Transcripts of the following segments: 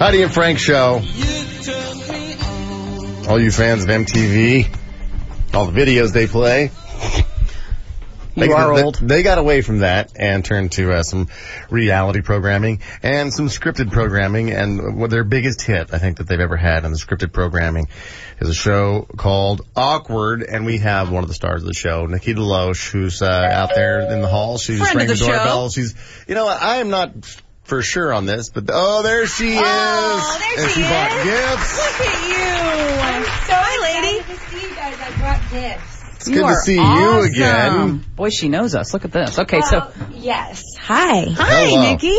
Heidi and Frank Show. All you fans of MTV, all the videos they play. You are old. They got away from that and turned to some reality programming and some scripted programming. And their biggest hit, I think, that they've ever had in the scripted programming is a show called Awkward. And we have one of the stars of the show, Nikki Deloach, who's out there in the hall. She's just ringing the doorbell. She's, you know what, I am not for sure on this, but there she is. Oh, there she bought gifts. Look at you. I'm so excited to see you guys. I brought gifts. It's good to see you again. Boy, she knows us. Look at this. Okay, yes. Hi. Hello. Nikki.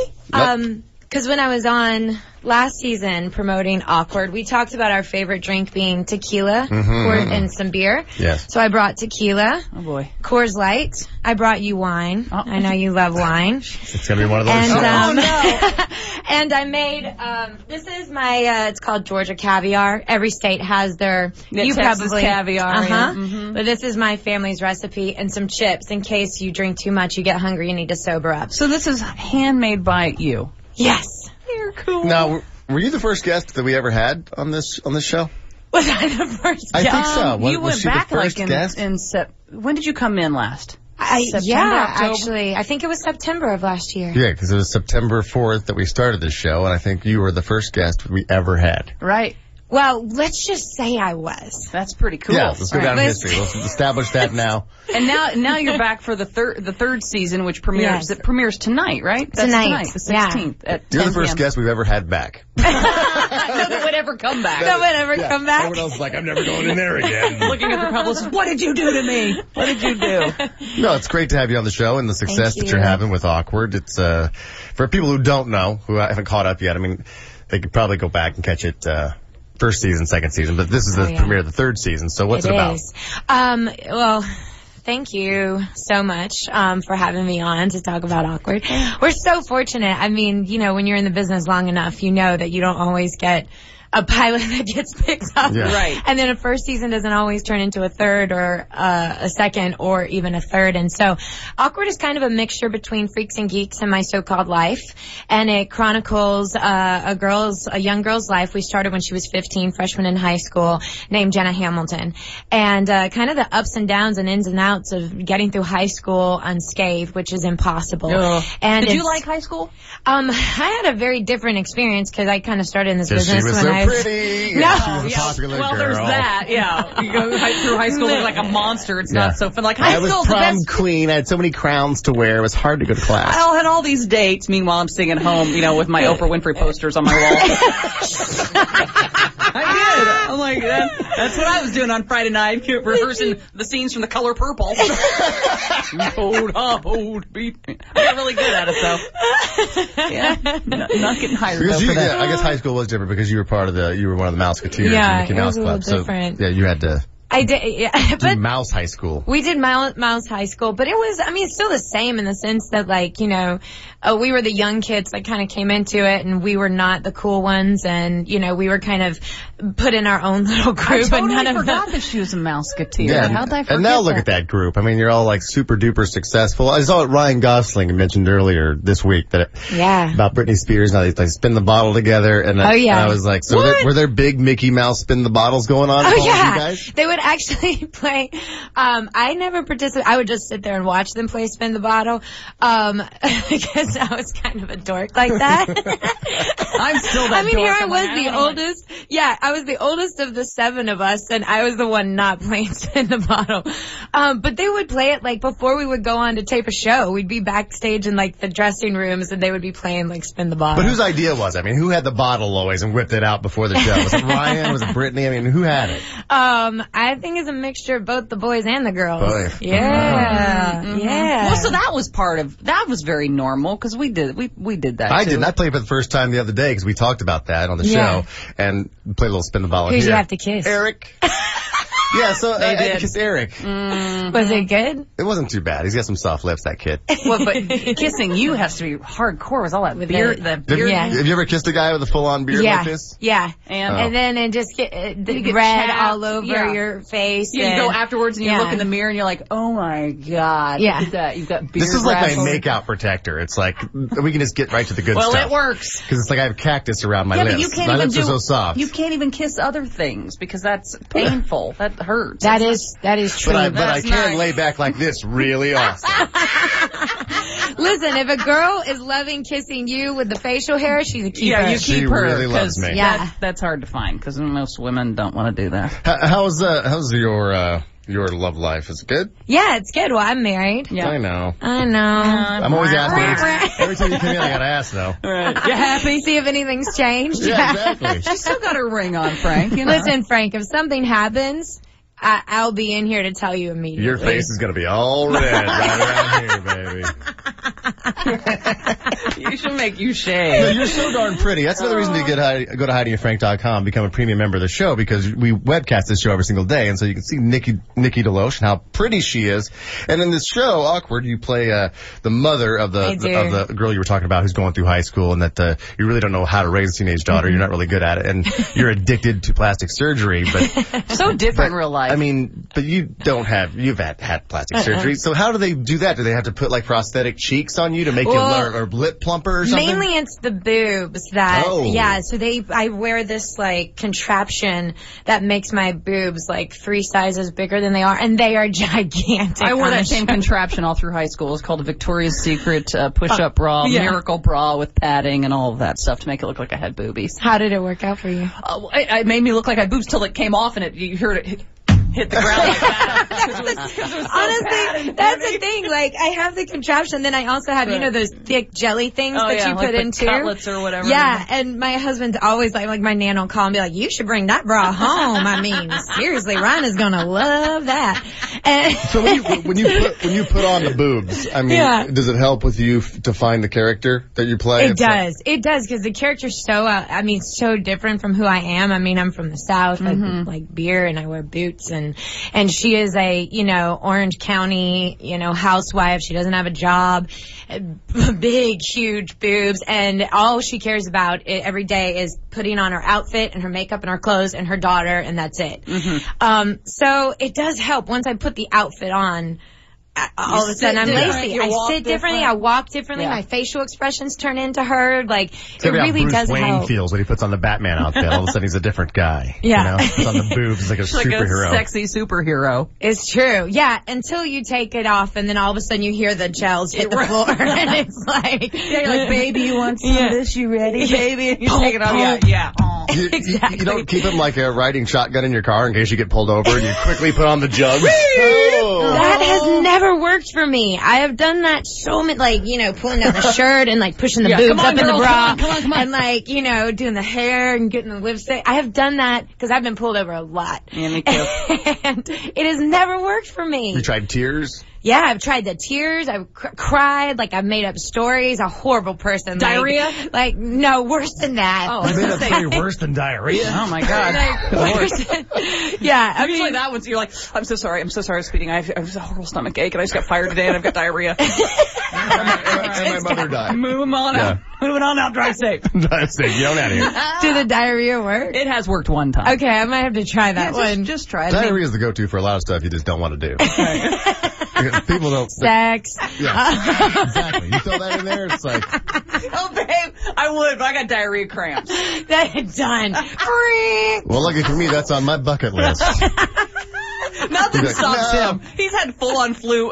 Because when I was on last season promoting Awkward, we talked about our favorite drink being tequila and some beer. Yes. So I brought tequila. Oh, boy. Coors Light. I brought you wine. Oh. I know you love wine. It's going to be one of those. And I made, this is my, it's called Georgia Caviar. Every state has their, Texas caviar. But this is my family's recipe, and some chips in case you drink too much, you get hungry, you need to sober up. So this is handmade by you? Yes. You're cool. Now, were you the first guest that we ever had on this show? Was I the first guest? I think so. You went back like in when did you come in last? Actually, I think it was September of last year. Yeah, because it was September 4th that we started this show, and I think you were the first guest we ever had. Right. Well, let's just say I was. That's pretty cool. Yeah, let's go down in history. Let's establish that now. And now you're back for the third season, which premieres it premieres tonight, right? That's tonight, the 16th at 10 You're the first guest we've ever had back. No that would ever come back. No one ever come back. Everyone else is like, I'm never going in there again. Looking at the publicist, what did you do to me? What did you do? No, it's great to have you on the show and the success that you're having with Awkward. It's for people who don't know, who haven't caught up yet. I mean, they could probably go back and catch it. First season, second season, but this is the premiere of the third season. So what's it about? Well, thank you so much for having me on to talk about Awkward. We're so fortunate. I mean, you know, when you're in the business long enough, you know that you don't always get a pilot that gets picked up. Yeah. Right. And then a first season doesn't always turn into a third or a second or even a third. And so Awkward is kind of a mixture between Freaks and Geeks and My So-Called Life. And it chronicles a young girl's life. We started when she was 15, freshman in high school, named Jenna Hamilton. And kind of the ups and downs and ins and outs of getting through high school unscathed, which is impossible. And did you like high school? I had a very different experience because I kind of started in this business when I pretty. No. She was a popular girl. There's that. Yeah. You go through high school looking like a monster. It's not so fun. Like high school, I was prom queen. I had so many crowns to wear. It was hard to go to class. I had all these dates. Meanwhile, I'm sitting at home, you know, with my Oprah Winfrey posters on my wall. I did. I'm like, that's what I was doing on Friday night, rehearsing the scenes from The Color Purple. Hold, beat me. I got really good at it, though. Yeah. Not getting hired, though, for that. I guess high school was different because you were one of the Mouseketeers in the Mickey Mouse Club. Different. So, yeah, you had to... I did, yeah. But Mouse High School. We did Mouse High School, but it was, I mean, it's still the same in the sense that, like, you know, we were the young kids that kind of came into it, and we were not the cool ones, and, you know, we were kind of put in our own little group. I totally forgot that she was a Mouseketeer. Yeah, how'd I forget and now look at that group. I mean, you're all, like, super duper successful. I saw what Ryan Gosling mentioned earlier this week about Britney Spears. Now they spin the bottle together, and I was like, so were there big Mickey Mouse spin the bottles going on? Oh, with all yeah. of you guys? They would actually play. I never participated. I would just sit there and watch them play spin the bottle because I was kind of a dork like that. I'm still that dork. Here I was the oldest. Yeah, I was the oldest of the 7 of us, and I was the one not playing spin the bottle. But they would play it like before we would go on to tape a show. We'd be backstage in like the dressing rooms, and they would be playing like spin the bottle. But whose idea was it? I mean, who had the bottle always and whipped it out before the show? Was it Ryan? Was it Brittany? I mean, who had it? I think it's a mixture of both the boys and the girls. Both. Yeah. Yeah. Well, so that was that was very normal because we did that. I didn't. I played for the first time the other day because we talked about that on the show and played a little spin the bottle. Who'd you have to kiss? Eric. Yeah, so They did. I kissed Eric. Was it good? It wasn't too bad. He's got some soft lips, that kid. Well, but kissing you has to be hardcore with all that beard. The beard. Yeah. Have you ever kissed a guy with a full-on beard like this? Yeah. And then it just get get red chapped. all over your face. Yeah, you go afterwards and you Yeah. look in the mirror and you're like, oh my God. Yeah. Look at that. You've got beard. This is like my wrapped. makeout protector. It's like, we can just get right to the good Well, stuff. it works. Because it's like I have cactus around my Yeah, lips. but you can't My even lips are so soft. You can't even kiss other things because that's painful. That hurts. That is true. But I That's can nice. lay back like this really awesome. Listen, if a girl is loving kissing you with the facial hair, she's a keeper. Yeah, you She keep her. really loves 'cause me. Yeah. That's hard to find because most women don't want to do that. How's your love life? Is it good? Yeah, it's good. Well, I'm married. Yeah. I know. I know. I'm always asking. Every time you come in, I gotta ask though. Right. You happy? See if anything's changed. Yeah, exactly. She's still got her ring on, Frank. You know? Listen, Frank, if something happens, I'll be in here to tell you immediately. Your face is gonna be all red right around here, baby. You should make you No, shave. you're so darn pretty. That's another reason to go to HeidiandFrank.com, become a premium member of the show, because we webcast this show every single day, and so you can see Nikki Deloach and how pretty she is. And in this show, Awkward, you play the mother of the girl you were talking about who's going through high school, and that you really don't know how to raise a teenage daughter. You're not really good at it, and you're addicted to plastic surgery. But So different in real life. I mean, but you've had plastic surgery. So how do they do that? Do they have to put like prosthetic cheeks on you to make you learn, or lip plumper or something? Mainly it's the boobs that, Oh. yeah, so I wear this like contraption that makes my boobs like 3 sizes bigger than they are, and they are gigantic. I wore on that a same show. contraption all through high school. It's called a Victoria's Secret push-up bra, yeah. miracle bra with padding and all of that stuff to make it look like I had boobies. How did it work out for you? It made me look like I had boobs till it came off and you heard it hit the ground like that. 'Cause it was so Honestly, bad. that's the thing. Like, I have the contraption, then I also have, you know, those thick jelly things Oh, that yeah, you like put the into. cutlets or whatever. Yeah, and my husband's always like my nan will call and be like, you should bring that bra home. I mean, seriously, Ryan is gonna love that. And So when you put on the boobs, I mean, Yeah. does it help with you to find the character that you play? It does, because the character's so, so different from who I am. I mean, I'm from the South, I like beer, and I wear boots, and she is a, you know, Orange County, you know, housewife. She doesn't have a job, big, huge boobs, and all she cares about every day is putting on her outfit and her makeup and her clothes and her daughter, and that's it. So it does help once I put the outfit on. All of a sudden, I'm lazy. I sit differently. I walk differently. Yeah. My facial expressions turn into her. Like, It's it how really Bruce does Wayne help. feels when he puts on the Batman outfit. All of a sudden, he's a different guy. Yeah. You know? Puts on the boobs. He's like a It's like superhero. a sexy superhero. It's true. Yeah, until you take it off, and then all of a sudden you hear the gels hit the floor, and it's like, Yeah, you're like, baby, you want some of this? You ready, baby? And you take it off. Pump. Yeah. Oh. Exactly. You don't keep him like a riding shotgun in your car in case you get pulled over, and you quickly put on the jugs. That has never worked for me. I have done that so many, like, you know, pulling down the shirt and like pushing the Yeah, boobs come on, up in the girl, bra, come on. and like, you know, doing the hair and getting the lipstick. I have done that because I've been pulled over a lot. Yeah, me too. And it has never worked for me. You tried tears? Yeah, I've tried the tears. I've cried. Like, I've made up stories. A horrible person. Diarrhea? Like, no, worse than that. Oh, You made up story worse than diarrhea. Oh my God. Yeah, I Usually mean, that one's, you're like, I'm so sorry, speeding. I have a horrible stomach ache and I just got fired today and I've got diarrhea. And my mother died. Moving on out. Moving on out, drive safe. That's it. Get on out of here. did the diarrhea work? It has worked one time. Okay, I might have to try that one. Just try it. Diarrhea is the go-to for a lot of stuff you just don't want to do. Because people don't. Sex. Yeah, exactly. You throw that in there, it's like. Oh, babe, I would, but I got diarrhea cramps. That's done. Well, lucky for me, that's on my bucket list. Nothing He's like, stops no. him. He's had full-on flu,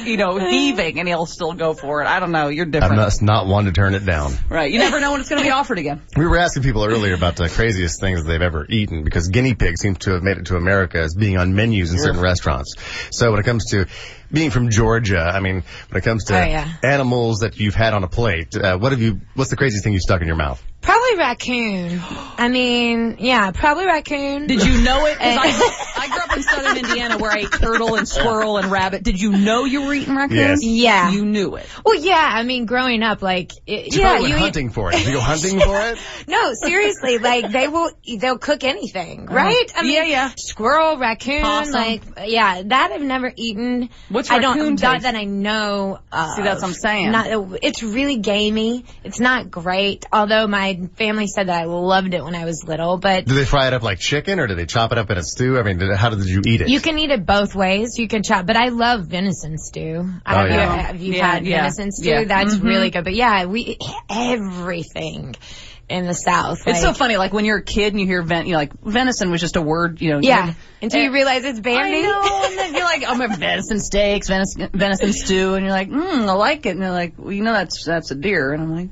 you know, heaving, and he'll still go for it. I don't know. You're I'm different. not one to turn it down. Right. You never know when it's going to be offered again. We were asking people earlier about the craziest things they've ever eaten, because guinea pigs seem to have made it to America as being on menus in certain restaurants. So when it comes to being from Georgia, I mean, when it comes to animals that you've had on a plate, what's the craziest thing you stuck in your mouth? Probably Probably raccoon. I mean, yeah, probably raccoon. Did you know it? 'Cause I grew up in southern Indiana where I ate turtle and squirrel and rabbit. Did you know you were eating raccoon? Yes. Yeah. You knew it. Well, yeah, I mean, growing up, like, You probably went hunting for it. Did you go hunting for it? No, seriously, like, they'll cook anything, right? I mean, yeah. Squirrel, raccoon, Possum. like, yeah, that I've never eaten. What's not raccoon taste? that I know of. See, that's what I'm saying. It's really gamey. It's not great, although my family said that I loved it when I was little, but... Do they fry it up like chicken, or do they chop it up in a stew? I mean, how did you eat it? You can eat it both ways. You can chop, but I love venison stew. I don't know if you've had venison stew. Yeah. That's really good. But yeah, we eat everything in the South. It's so funny, like when you're a kid and you hear venison was just a word, Yeah, until you realize it's banned. I know, and then you're like, oh, my venison steaks, venison stew, and you're like, I like it, and they're like, well, that's a deer, and I'm like,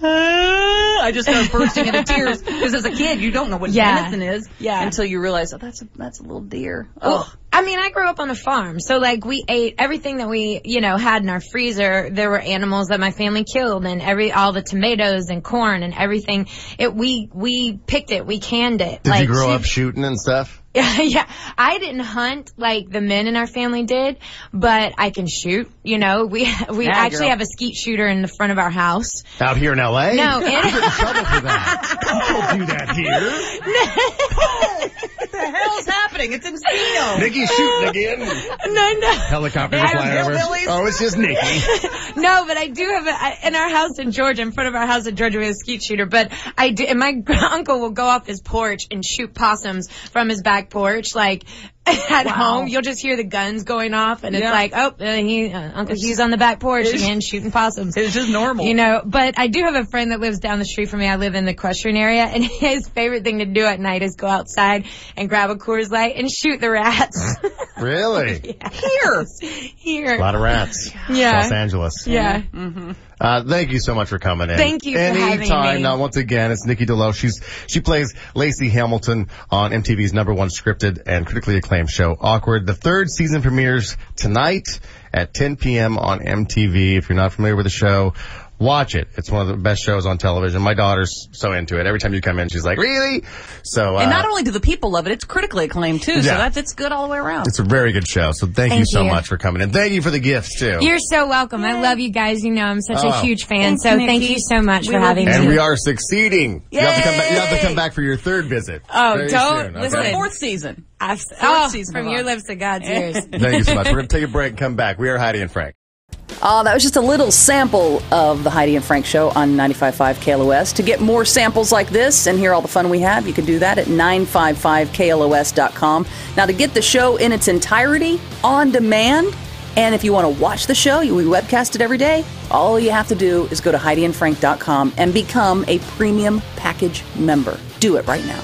I just start bursting into tears because as a kid you don't know what venison is until you realize, that's a little deer. Well, I mean, I grew up on a farm, so like we ate everything that we had in our freezer. There were animals that my family killed, and all the tomatoes and corn and everything. We picked it, we canned it. Did you grow up shooting and stuff? Yeah, I didn't hunt like the men in our family did, but I can shoot. We actually have a skeet shooter in the front of our house. Out here in L.A.? No, you get in trouble for that. Don't do that here. What the hell's happening? It's Encino. Nikki's shooting again. No. Helicopter flying over. Oh, it's just Nikki. No, but I do have in our house in Georgia, in front of our house in Georgia, we have a skeet shooter. But I do, and my uncle will go off his porch and shoot possums from his back porch, like at home. You'll just hear the guns going off, and it's like, Uncle Hugh's on the back porch again shooting possums. It's just normal, But I do have a friend that lives down the street from me. I live in the equestrian area, and his favorite thing to do at night is go outside and grab a Coors Light and shoot the rats. Really? Here. A lot of rats. Yeah. Los Angeles. Yeah. Mm-hmm. Thank you so much for coming in. Thank you for having me. Now, once again, it's Nikki Deloach. She plays Lacey Hamilton on MTV's #1 scripted and critically acclaimed show, Awkward. The 3rd season premieres tonight at 10 p.m. on MTV. If you're not familiar with the show, watch it. It's one of the best shows on television. My daughter's so into it. Every time you come in, she's like, really? So, and not only do the people love it, it's critically acclaimed too. Yeah. So it's good all the way around. It's a very good show. So thank you so much for coming in. Thank you for the gifts too. You're so welcome. I love you guys. I'm such a huge fan. Thank you so much for having me. And we are succeeding. You have to come back for your 3rd visit. Oh, very don't soon, listen. okay? 4th season. Fourth season from your lips to God's ears. Thank you so much. We're going to take a break and come back. We are Heidi and Frank. That was just a little sample of the Heidi and Frank Show on 95.5 KLOS. To get more samples like this and hear all the fun we have, you can do that at 955KLOS.com. Now, to get the show in its entirety, on demand, and if you want to watch the show, we webcast it every day, all you have to do is go to HeidiandFrank.com and become a premium package member. Do it right now.